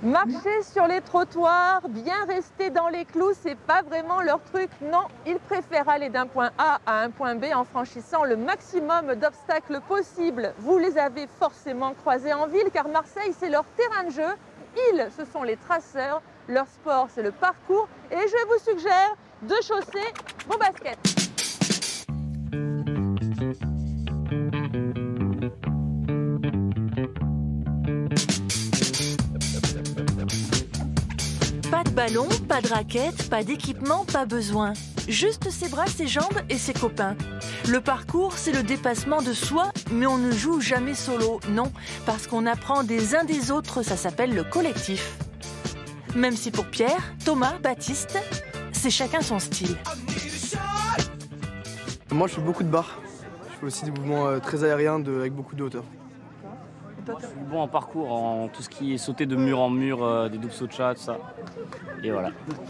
Marcher sur les trottoirs, bien rester dans les clous, c'est pas vraiment leur truc. Non, ils préfèrent aller d'un point A à un point B en franchissant le maximum d'obstacles possibles. Vous les avez forcément croisés en ville car Marseille, c'est leur terrain de jeu. Ils, ce sont les traceurs. Leur sport, c'est le parcours. Et je vous suggère de chausser vos baskets. Pas de ballon, pas de raquette, pas d'équipement, pas besoin. Juste ses bras, ses jambes et ses copains. Le parcours, c'est le dépassement de soi, mais on ne joue jamais solo, non, parce qu'on apprend des uns des autres, ça s'appelle le collectif. Même si pour Pierre, Thomas, Baptiste, c'est chacun son style. Moi, je fais beaucoup de barres. Je fais aussi des mouvements très aériens avec beaucoup de hauteur. Je suis bon en parcours, en tout ce qui est sauter de mur en mur, des doubles sauts de chat, tout ça. Et voilà.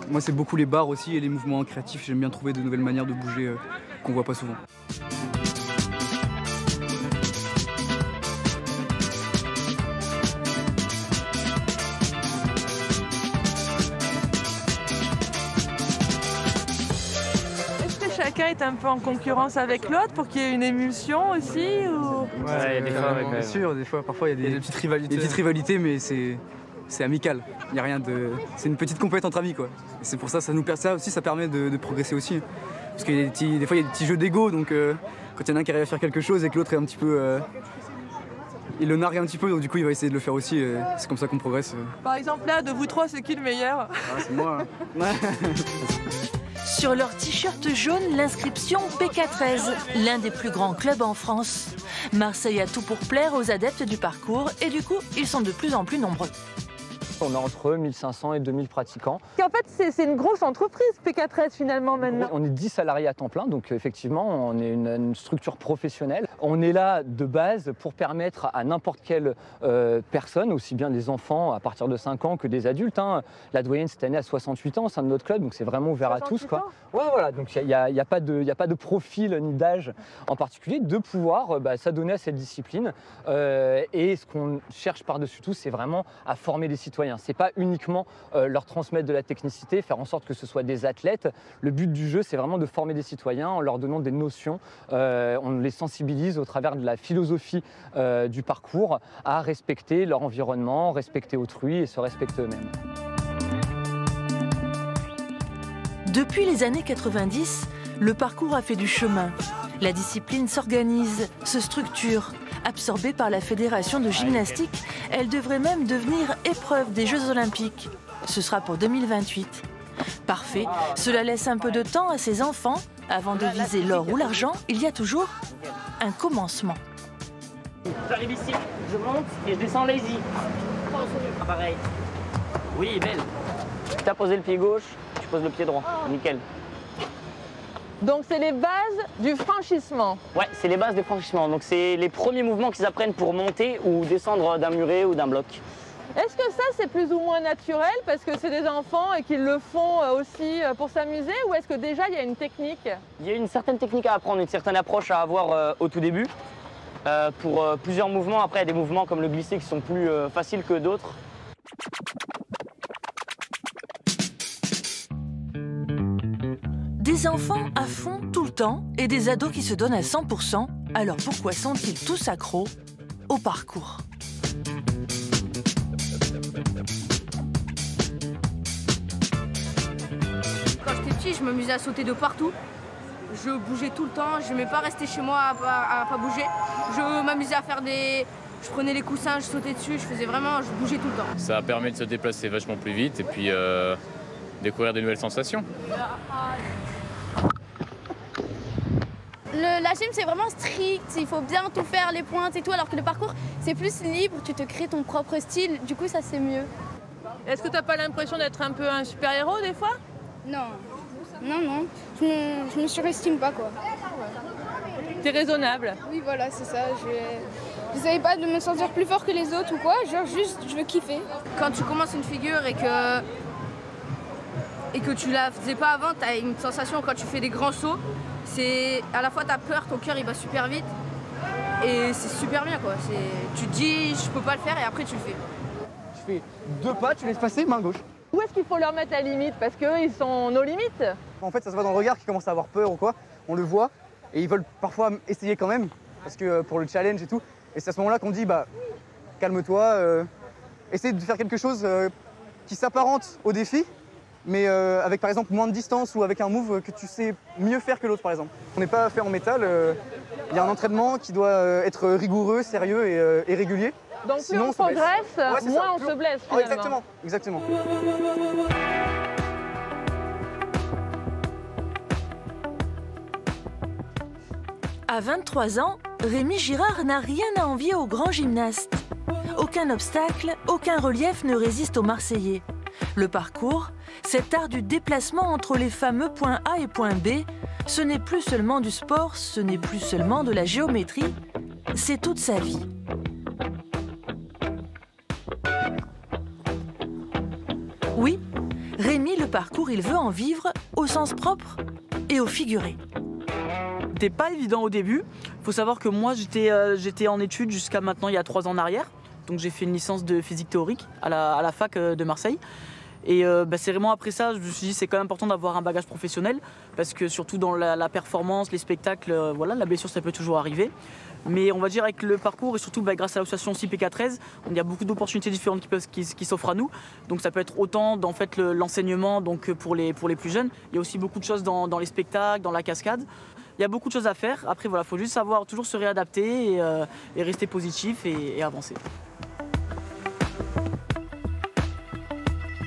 Moi, c'est beaucoup les barres aussi et les mouvements créatifs. J'aime bien trouver de nouvelles manières de bouger qu'on voit pas souvent. Chacun est un peu en concurrence avec l'autre pour qu'il y ait une émulsion aussi ou... Ouais, des fois, bien sûr, des fois, parfois il y a des petites rivalités, mais c'est amical. Il y a rien de, c'est une petite compète entre amis quoi. Et c'est pour ça, ça aussi, ça permet de progresser aussi. Parce que des fois il y a des petits jeux d'ego, donc quand il y en a un qui arrive à faire quelque chose et que l'autre est un petit peu, il le nargue un petit peu, donc du coup il va essayer de le faire aussi. C'est comme ça qu'on progresse. Par exemple là, de vous trois, c'est qui le meilleur? C'est moi. Hein. Sur leur t-shirt jaune, l'inscription PK13, l'un des plus grands clubs en France. Marseille a tout pour plaire aux adeptes du parcours et du coup, ils sont de plus en plus nombreux. On a entre 1500 et 2000 pratiquants. En fait, c'est une grosse entreprise, PK13 finalement maintenant. On est 10 salariés à temps plein, donc effectivement, on est une structure professionnelle. On est là de base pour permettre à n'importe quelle personne, aussi bien des enfants à partir de 5 ans que des adultes. Hein. La doyenne cette année à 68 ans au sein de notre club, donc c'est vraiment ouvert à tous. Quoi. Ouais, voilà, donc il n'y a pas de profil ni d'âge en particulier, de pouvoir s'adonner à cette discipline. Et ce qu'on cherche par-dessus tout, c'est vraiment à former des citoyens. C'est pas uniquement leur transmettre de la technicité, faire en sorte que ce soit des athlètes. Le but du jeu, c'est vraiment de former des citoyens en leur donnant des notions. On les sensibilise au travers de la philosophie du parcours à respecter leur environnement, respecter autrui et se respecter eux-mêmes. Depuis les années 90, le parcours a fait du chemin. La discipline s'organise, se structure. Absorbée par la Fédération de gymnastique, elle devrait même devenir épreuve des Jeux Olympiques. Ce sera pour 2028. Parfait, cela laisse un peu de temps à ses enfants. Avant de viser l'or ou l'argent, il y a toujours un commencement. J'arrive ici, je monte et je descends lazy. Pareil. Oui, belle. Tu as posé le pied gauche, tu poses le pied droit. Nickel. Donc c'est les bases du franchissement. Ouais, c'est les bases du franchissement. Donc c'est les premiers mouvements qu'ils apprennent pour monter ou descendre d'un muret ou d'un bloc. Est-ce que ça c'est plus ou moins naturel parce que c'est des enfants et qu'ils le font aussi pour s'amuser ou est-ce que déjà il y a une technique? Il y a une certaine technique à apprendre, une certaine approche à avoir au tout début. Pour plusieurs mouvements, après il y a des mouvements comme le glissé qui sont plus faciles que d'autres. Des enfants à fond tout le temps et des ados qui se donnent à 100%. Alors pourquoi sont-ils tous accros au parcours? Quand j'étais petit, je m'amusais à sauter de partout. Je bougeais tout le temps, je n'aimais pas rester chez moi à pas bouger. Je m'amusais à faire des... Je prenais les coussins, je sautais dessus, je bougeais tout le temps. Ça permet de se déplacer vachement plus vite et puis découvrir de nouvelles sensations. La gym c'est vraiment strict, il faut bien tout faire, les pointes et tout, alors que le parcours c'est plus libre, tu te crées ton propre style, du coup ça c'est mieux. Est-ce que tu n'as pas l'impression d'être un peu un super-héros des fois? Non, non, je me surestime pas quoi. T'es raisonnable? Oui voilà, c'est ça, je n'essaye pas de me sentir plus fort que les autres ou quoi, genre juste je veux kiffer. Quand tu commences une figure et que tu la faisais pas avant, tu as une sensation quand tu fais des grands sauts, c'est à la fois tu as peur, ton cœur il va super vite et c'est super bien quoi. Tu te dis je peux pas le faire et après tu le fais. Je fais 2 pas, tu laisses passer, main gauche. Où est-ce qu'il faut leur mettre la limite? Parce qu'eux, ils sont nos limites. En fait, ça se voit dans le regard qu'ils commencent à avoir peur ou quoi. On le voit et ils veulent parfois essayer quand même, parce que pour le challenge et tout. Et c'est à ce moment-là qu'on dit, bah, calme-toi, essaye de faire quelque chose qui s'apparente au défi, mais avec par exemple moins de distance ou avec un move que tu sais mieux faire que l'autre par exemple. On n'est pas fait en métal, il y a un entraînement qui doit être rigoureux, sérieux et régulier. Donc plus on progresse, moins on se blesse finalement. Exactement, exactement. À 23 ans, Rémi Girard n'a rien à envier aux grands gymnastes. Aucun obstacle, aucun relief ne résiste aux Marseillais. Le parcours, cet art du déplacement entre les fameux points A et points B, ce n'est plus seulement du sport, ce n'est plus seulement de la géométrie, c'est toute sa vie. Oui, Rémi, le parcours, il veut en vivre au sens propre et au figuré. C'était pas évident au début. Il faut savoir que moi, j'étais en études jusqu'à maintenant, il y a 3 ans en arrière. Donc j'ai fait une licence de physique théorique à la fac de Marseille. Et c'est vraiment après ça, je me suis dit c'est quand même important d'avoir un bagage professionnel parce que surtout dans la performance, les spectacles, voilà, la blessure ça peut toujours arriver. Mais on va dire avec le parcours et surtout grâce à l'association CPK13, il y a beaucoup d'opportunités différentes qui s'offrent à nous. Donc ça peut être autant dans l'enseignement donc pour les plus jeunes. Il y a aussi beaucoup de choses dans les spectacles, dans la cascade. Il y a beaucoup de choses à faire. Après voilà, il faut juste savoir toujours se réadapter et rester positif et avancer.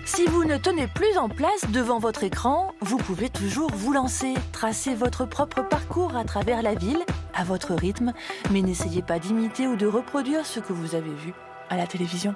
Si vous ne tenez plus en place devant votre écran, vous pouvez toujours vous lancer, tracer votre propre parcours à travers la ville, à votre rythme, mais n'essayez pas d'imiter ou de reproduire ce que vous avez vu à la télévision.